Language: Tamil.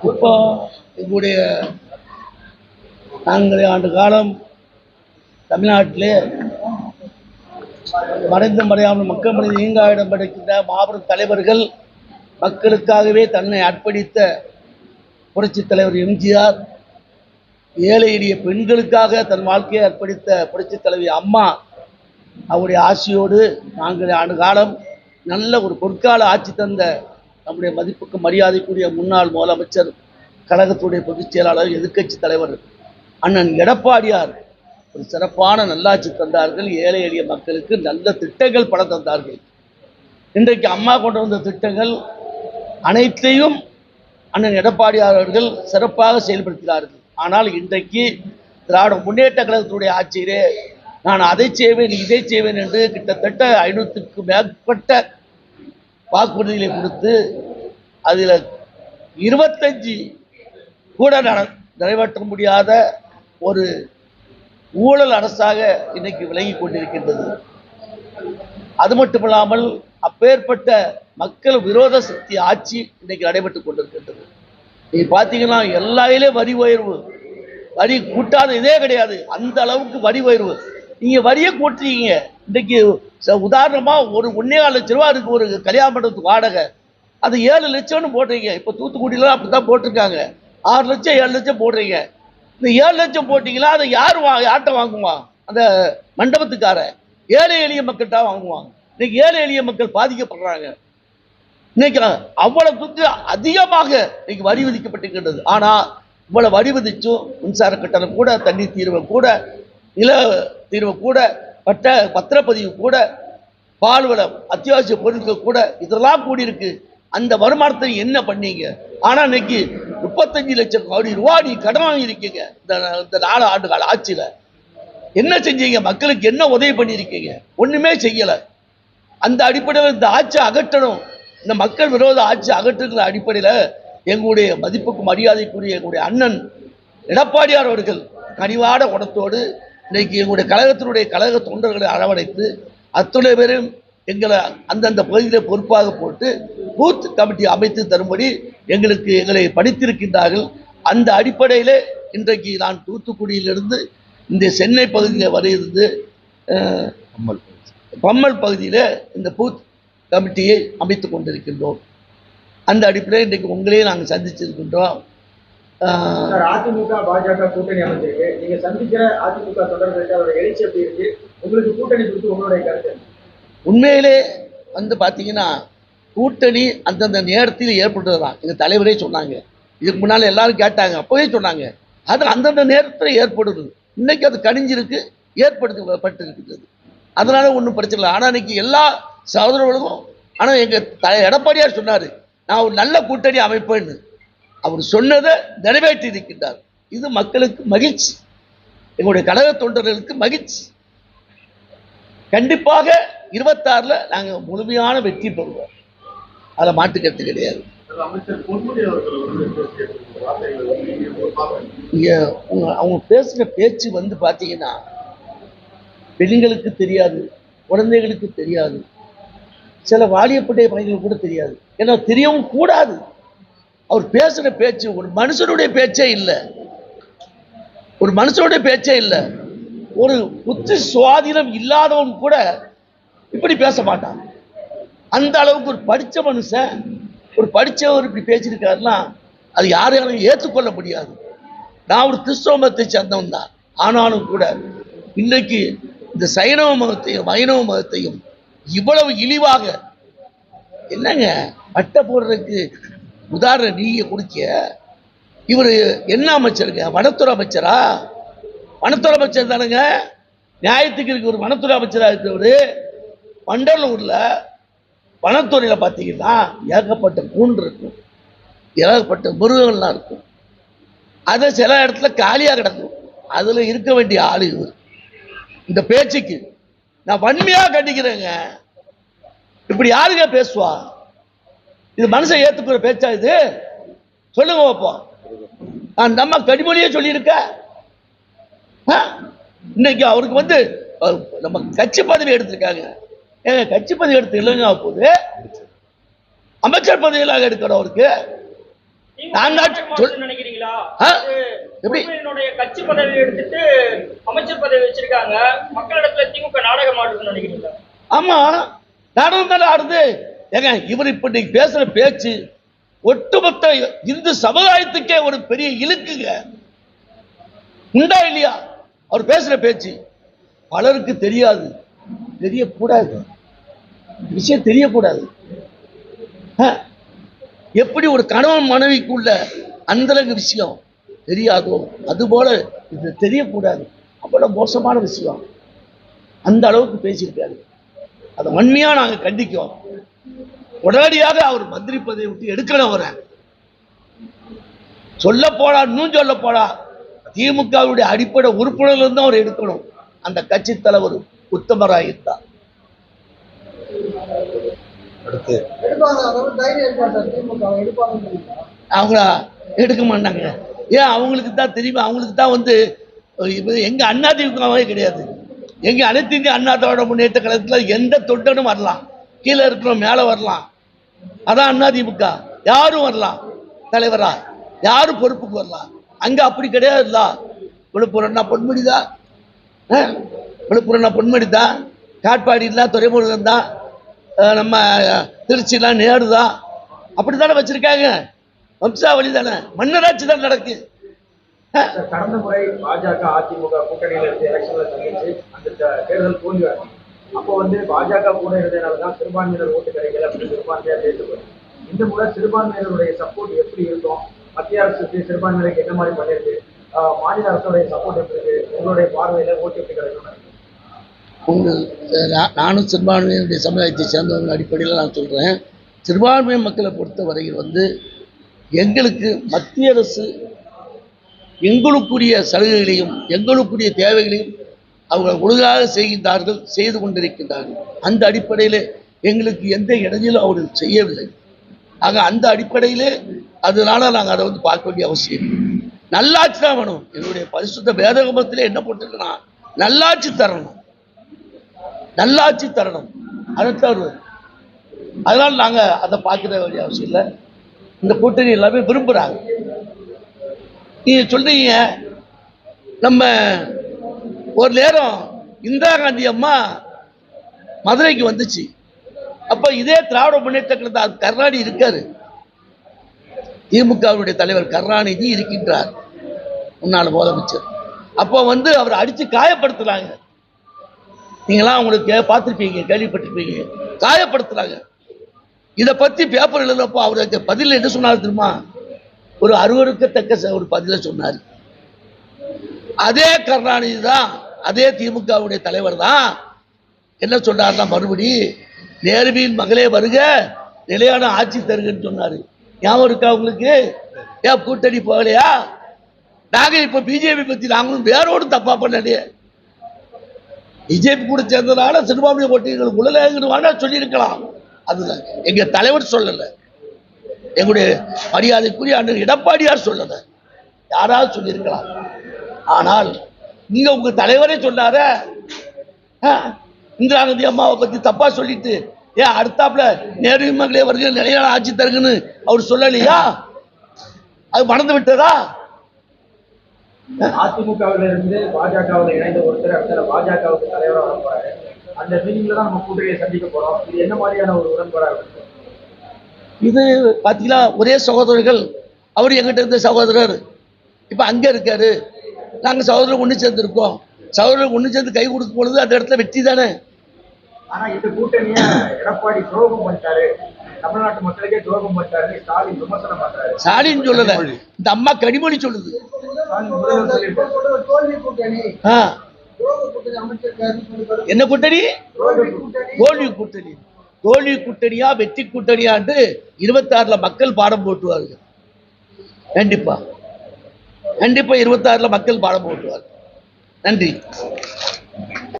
இப்போ எங்களுடைய 4 ஆண்டு காலம் தமிழ்நாட்டிலே மறைந்து மறையாமல் மக்கள் மனித ஈங்காயிடம் படைக்கின்ற மாபெரும் தலைவர்கள், மக்களுக்காகவே தன்னை அர்ப்பணித்த புரட்சித் தலைவர் எம்ஜிஆர், ஏழை எளிய பெண்களுக்காக தன் வாழ்க்கையை அர்ப்பணித்த புரட்சித் தலைவி அம்மா அவருடைய ஆட்சியோடு 4 ஆண்டு காலம் நல்ல ஒரு பொற்கால ஆட்சி தந்த நம்முடைய மதிப்புக்கு மரியாதைக்குரிய முன்னாள் முதலமைச்சர், கழகத்துடைய பொதுச் செயலாளர், எதிர்க்கட்சி தலைவர் அண்ணன் எடப்பாடியார் ஒரு சிறப்பான நல்லாட்சி தந்தார்கள். ஏழை எளிய மக்களுக்கு நல்ல திட்டங்கள் பல தந்தார்கள். இன்றைக்கு அம்மா கொண்டு வந்த திட்டங்கள் அனைத்தையும் அண்ணன் எடப்பாடியார் அவர்கள் சிறப்பாக செயல்படுத்தினார்கள். ஆனால் இன்றைக்கு திராவிட முன்னேற்ற கழகத்துடைய ஆட்சியிலே நான் அதை செய்வேன் இதை செய்வேன் என்று கிட்டத்தட்ட 500க்கு மேற்பட்ட வாக்குறுதிகளை கொடுத்து அதில் 25 கூட நிறைவேற்ற முடியாத ஒரு ஊழல் அரசாக இன்னைக்கு விளங்கி கொண்டிருக்கின்றது. அது மட்டுமில்லாமல் அப்பேற்பட்ட மக்கள் விரோத சக்தி ஆட்சி இன்னைக்கு நடைபெற்றுக் கொண்டிருக்கின்றது. நீங்க பார்த்தீங்கன்னா எல்லா வரி உயர்வு, வரி கூட்டாத இதே கிடையாது. அந்த அளவுக்கு வரி உயர்வு. நீங்க வரியை கூட்டுறீங்க. இன்னைக்கு உதாரணமா ஒரு 1.25 லட்சம் ரூபா இருக்கு ஒரு கல்யாண மண்டபத்துக்கு வாடகை, அது 7 லட்சம்னு போடுறீங்க. இப்போ தூத்துக்குடியில அப்படித்தான் போட்டிருக்காங்க. 6 லட்சம் 7 லட்சம் போடுறீங்க. இந்த 7 லட்சம் போட்டீங்களா அதை யார்கிட்ட வாங்குவான்? அந்த மண்டபத்துக்கார ஏழை எளிய மக்கள்கிட்ட வாங்குவாங்க. இன்னைக்கு ஏழை எளிய மக்கள் பாதிக்கப்படுறாங்க. இன்னைக்கு அவ்வளவுக்கு அதிகமாக இன்னைக்கு வரி விதிக்கப்பட்டிருக்கின்றது. ஆனா இவ்வளவு வரி விதிச்சும் மின்சார கட்டணம் கூட, தண்ணீர் தீர்வை கூட, நில தீர்வு கூட, பத்திரப்பதிவு கூட, பால்வளம், அத்தியாவசிய பொருட்கள் கூட, இதெல்லாம் கூடியிருக்கு. அந்த வருமானத்தை என்ன பண்ணீங்க? ஆனா இன்னைக்கு 35 லட்சம் கோடி ரூபாய் நீ கடன் வாங்கியிருக்கீங்க. இந்த 4 ஆண்டு கால ஆட்சியில என்ன செஞ்சீங்க? மக்களுக்கு என்ன உதவி பண்ணியிருக்கீங்க? ஒண்ணுமே செய்யல. அந்த அடிப்படையில் இந்த ஆட்சி அகற்றணும், இந்த மக்கள் விரோத ஆட்சி அகற்றுகிற அடிப்படையில் எங்களுடைய மதிப்புக்கு மரியாதைக்குரிய எங்களுடைய அண்ணன் எடப்பாடியார் அவர்கள் கனிவாட குணத்தோடு இன்னைக்கு எங்களுடைய கழகத்தினுடைய கழக தொண்டர்களை அரவணைத்து அத்துணை பேரும் எங்களை அந்தந்த பகுதியில் பொறுப்பாக போட்டு பூத் கமிட்டி அமைத்து தரும்படி எங்களை படித்திருக்கின்றார்கள். அந்த அடிப்படையில் இன்றைக்கு நான் தூத்துக்குடியிலிருந்து இந்த சென்னை பகுதியில் வருகிறது பம்மல் பகுதியில் இந்த பூத் கமிட்டியை அமைத்து கொண்டிருக்கின்றோம். அந்த அடிப்படையில் இன்றைக்கு உங்களையும் நாங்கள் சந்திச்சிருக்கின்றோம். அதிமுக பாஜக கூட்டணி அமைச்சிருக்கு. நீங்க சந்திக்கிற அதிமுக தொடர்பு அவரோட எழுச்சி எப்படி இருக்கு? உங்களுக்கு கூட்டணி குறித்து உங்களுடைய கருத்து? உண்மையிலே பார்த்தீங்கன்னா கூட்டணி அந்தந்த நேரத்தில் ஏற்பட்டதுதான். எங்கள் தலைவரே சொன்னாங்க. இதுக்கு முன்னால் எல்லாரும் கேட்டாங்க, அப்போவே சொன்னாங்க. அது அந்தந்த நேரத்தில் ஏற்படுது. இன்னைக்கு அது கணிஞ்சிருக்கு, ஏற்படுத்தப்பட்டிருக்கிறது. அதனால ஒன்றும் பிரச்சனை இல்லை. ஆனால் இன்னைக்கு எல்லா சகோதரர்களுக்கும் ஆனால் எங்கள் எடப்பாடியார் சொன்னார், நான் ஒரு நல்ல கூட்டணி அமைப்பேன்னு. அவர் சொன்னதை நிறைவேற்றி இருக்கின்றார். இது மக்களுக்கு மகிழ்ச்சி, எங்களுடைய கழக தொண்டர்களுக்கு மகிழ்ச்சி. கண்டிப்பாக 26ல் நாங்கள் முழுமையான வெற்றி பெறுவோம். அதை மாற்று கருத்து கிடையாது. அவங்க பேசுகிற பேச்சு பார்த்தீங்கன்னா பெண்களுக்கு தெரியாது, குழந்தைகளுக்கு தெரியாது, சில வாலியப்படைய பணிகள் கூட தெரியாது. ஏன்னா தெரியவும் கூடாது. அவர் பேசுகிற பேச்சு ஒரு மனுஷனுடைய பேச்சே இல்லை. ஒரு மனுஷனுடைய பேச்சே இல்லை. ஒரு புத்தி சுவாதீனம் இல்லாதவன் கூட இப்படி பேச மாட்டான். அந்த அளவுக்கு ஒரு படித்த மனுஷன், ஒரு படித்தவர் இப்படி பேசியிருக்காருன்னா அது யாரையாலும் ஏற்றுக்கொள்ள முடியாது. நான் ஒரு கிறிஸ்தவ மதத்தை சேர்ந்தவன் தான். ஆனாலும் கூட இன்னைக்கு இந்த சைனவ மதத்தையும் வைணவ மதத்தையும் இவ்வளவு இழிவாக என்னங்க பட்டை போடுறதுக்கு உதாரணம் நீங்க குடிக்க. இவர் என்ன அமைச்சருங்க? வனத்துறை அமைச்சரா? வனத்துறை அமைச்சர் தானுங்க. நியாயத்துக்கு இருக்கு. ஒரு வனத்துறை அமைச்சராக இருக்கிறவரு வண்டலூர்ல வனத்துறையில் பார்த்தீங்கன்னா ஏகப்பட்ட கூண்டு இருக்கும், ஏகப்பட்ட மிருகங்கள்லாம் இருக்கும். அதை சில இடத்துல காலியாக கிடக்கும். அதுல இருக்க வேண்டிய ஆளு இவர். இந்த பேச்சுக்கு நான் வன்மையாக கண்டிக்கிறேங்க. இப்படி யாருங்க பேசுவா? இது மனுஷன் ஏத்துக்கிற பேச்சா இது? சொல்லுங்க பார்ப்போம். நான் நம்ம கனிமொழியே சொல்லியிருக்க. இன்னைக்கு அவருக்கு நம்ம கட்சி பதவி எடுத்திருக்காங்க. கட்சி பதவி எடுத்து இல்லைங்க போது அமைச்சர் பதவியிலாக எடுக்கணும் அவருக்கு. நாங்க நினைக்கிறீங்களா? ஆ? எப்படி என்னுடைய கட்சி பதவி எடுத்துட்டு அமைச்சர் பதவி வச்சிருக்காங்க, மக்களிடத்துல திமுக நாடகம் ஆடுதுன்னு நினைக்கிறீங்களா? ஆமா, நாடகம் தானே ஆடுது. ஏங்க இவர் இப்ப நீங்க பேசுற பேச்சு ஒட்டுமொத்த இந்து சமுதாயத்துக்கே ஒரு பெரிய இழுக்குங்க. உண்டா இல்லையா? அவர் பேசுற பேச்சு பலருக்கு தெரியாது, தெரியக்கூடாது, விஷயம் தெரியக்கூடாது. எப்படி ஒரு கணவன் மனைவிக்குள்ள அந்தரங்க விஷயம் தெரியாதோ அதுபோல இது தெரியக்கூடாது. அவ்வளவு மோசமான விஷயம் அந்த அளவுக்கு பேசியிருக்காரு. அதை வன்மையா நாங்க கண்டிக்கிறோம். உடனடியாக அவர் மந்திரி பதவியை விட்டு எடுக்கணும். அவரை சொல்ல போடா, இன்னும் சொல்ல போடா, திமுகவுடைய அடிப்படை உறுப்பினர்கள் இருந்து அவர் எடுக்கணும். அந்த கட்சி தலைவர் உத்தமராக இருந்தார். அடுத்து அவங்க எடுக்க மாட்டாங்க. ஏன்? அவங்களுக்கு தான் தெரியுமா, அவங்களுக்கு தான் வந்து எங்க அண்ணா திமுகவே கிடையாது. எங்க அனைத்து இந்திய அண்ணா திராவிட முன்னேற்ற கழகத்தில் எந்த தொண்டனும் வரலாம், கீழே இருக்கிறோம் மேலே வரலாம். அதான் அண்ணா திமுக. யாரும் வரலாம் தலைவரா, யாரும் பொறுப்புக்கு வரலாம். அங்க அப்படி கிடையாதுல்ல. விழுப்புரம்னா பொன்முடிதான், விழுப்புரம்னா பொன்முடிதான், காட்பாடிலாம் துறைமுருகன் தான், நம்ம திருச்சிலாம் நேரு தான். அப்படித்தானே வச்சிருக்காங்க. வம்சாவளி தானே, மன்னராட்சி தான் நடக்கு. கடந்த முறை பாஜக அதிமுக கூட்டணியில இருந்து எலெக்ஷன்ல சந்திச்சு அந்த தேர்தல் தோல்வியாச்சு. அப்போ வந்து பாஜக கூட இருந்ததுனாலதான் சிறுபான்மையினர் ஓட்டு கிடைக்கல அப்படின்னு சிறுபான்மையா பேசப்படும். இந்த முறை சிறுபான்மையினருடைய சப்போர்ட் எப்படி இருக்கும்? மத்திய அரசுக்கு சிறுபான்மையினருக்கு என்ன மாதிரி பண்ணிருக்கு? மாநில அரசுடைய சப்போர்ட் எப்படி இருக்கு? உங்களுடைய பார்வையில ஓட்டு எப்படி கிடைக்கும்? நானும் சிறுபான்மையினுடைய சமுதாயத்தை சேர்ந்தவங்க அடிப்படையில் நான் சொல்றேன். சிறுபான்மை மக்களை பொறுத்த வரையில் வந்து எங்களுக்கு மத்திய அரசு எங்களுக்குரிய சலுகைகளையும் எங்களுக்குரிய தேவைகளையும் அவர்கள் ஒழுங்காக செய்கின்றார்கள், செய்து கொண்டிருக்கின்றார்கள். அந்த அடிப்படையில் எங்களுக்கு எந்த இடையிலும் அவர்கள் செய்யவில்லை. ஆக அந்த அடிப்படையிலே அதனால நாங்கள் அதை வந்து பார்க்க வேண்டிய அவசியம். நல்லாட்சி தான் வேணும். என்னுடைய பரிசுத்த வேதகமத்திலே என்ன போட்டிருக்குன்னா நல்லாட்சி தரணும், நல்லாட்சி தரணும். அதைத்தான் அதனால நாங்கள் அதை பார்க்க வேண்டிய அவசியம் இல்லை. இந்த கூட்டணி எல்லாமே விரும்புகிறாங்க. நீங்க சொல்றீங்க நம்ம ஒரு நேரம் இந்திரா காந்தி அம்மா மதுரைக்கு வந்துச்சு. அப்ப இதே திராவிட முன்னேற்ற கழகத்தில் கருணாநிதி இருக்காரு, திமுகவுடைய தலைவர் கருணாநிதி இருக்கின்றார், முன்னாள் முதலமைச்சர். அப்போ வந்து அவர் அடிச்சு காயப்படுத்துறாங்க. நீங்களாம் உங்களுக்கு பார்த்துருப்பீங்க, கேள்விப்பட்டிருப்பீங்க. காயப்படுத்துறாங்க. இதை பத்தி பேப்பர் எழுதுறப்போ அவருக்கு பதில் என்ன சொன்னார் தெரியுமா? ஒரு அருவருக்கத்தக்க ஒரு பதில சொன்னார். அதே கருணாநிதி தான், அதே திமுகவுடைய தலைவர் தான் என்ன சொன்னார்னா மறுபடி நேருவின் மகளே வருக, நிலையான ஆட்சி தருகன்னு சொன்னாரு. ஞாபகம் இருக்கா உங்களுக்கு? ஏன் கூட்டணி போகலையா? நாங்க இப்ப பிஜேபி பத்தி நாங்களும் வேறோடு தப்பா பண்ணலையே. பிஜேபி கூட சேர்ந்ததுனால சிறுபான்மை ஓட்டுகளுக்கு உள்ள சொல்லியிருக்கலாம். அதுதான் எங்க தலைவர் சொல்லல, எங்களுடைய மரியாதைக்குரிய அண்ணன் எடப்பாடியார் சொல்லல, யாராவது சொல்லியிருக்கலாம். ஆனால் இங்க உங்க தலைவரே சொன்னார, இந்திரா காந்தி அம்மாவை பத்தி தப்பா சொல்லிட்டு ஏன் அடுத்தாப்புல நேரு மகளே வருகிற நிலையான ஆட்சி தருகுன்னு அவர் சொல்லலையா? அது மறந்து விட்டதா? அதிமுகவில் இருந்து பாஜகவில் இணைந்த ஒருத்தர் அடுத்த பாஜகவுக்கு தலைவராக வர போறாரு. அந்த மீட்டிங்ல தான் நம்ம கூட்டணியை சந்திக்க போறோம். இது என்ன மாதிரியான ஒரு உடன்பாடு? இது பார்த்தீங்களா, ஒரே சகோதரர்கள். அவர் எங்கிட்ட இருந்த சகோதரர் இப்போ அங்கே இருக்காரு. நாங்கள் சகோதரர் ஒன்று சேர்ந்துருக்கோம். சகோதரர் ஒன்று சேர்ந்து கை கொடுக்கும் பொழுது அந்த இடத்துல வெற்றி தானே. ஆனால் இந்த கூட்டணியை எடப்பாடி துரோகம் பண்ணிட்டாரு, தமிழ்நாட்டு மக்களுக்கே துரோகம் பண்ணிட்டாரு, ஸ்டாலின் விமர்சனம் பண்றாரு. ஸ்டாலின் சொல்லல, இந்த அம்மா கனிமொழி சொல்லுது. என்ன கூட்டணி? தோல்வி கூட்டணி. தோல்வி கூட்டணியா வெற்றி கூட்டணியாண்டு 26 மக்கள் பாடம் போட்டுவார்கள். கண்டிப்பா கண்டிப்பா 26 மக்கள் பாடம் போட்டுவார்கள். நன்றி.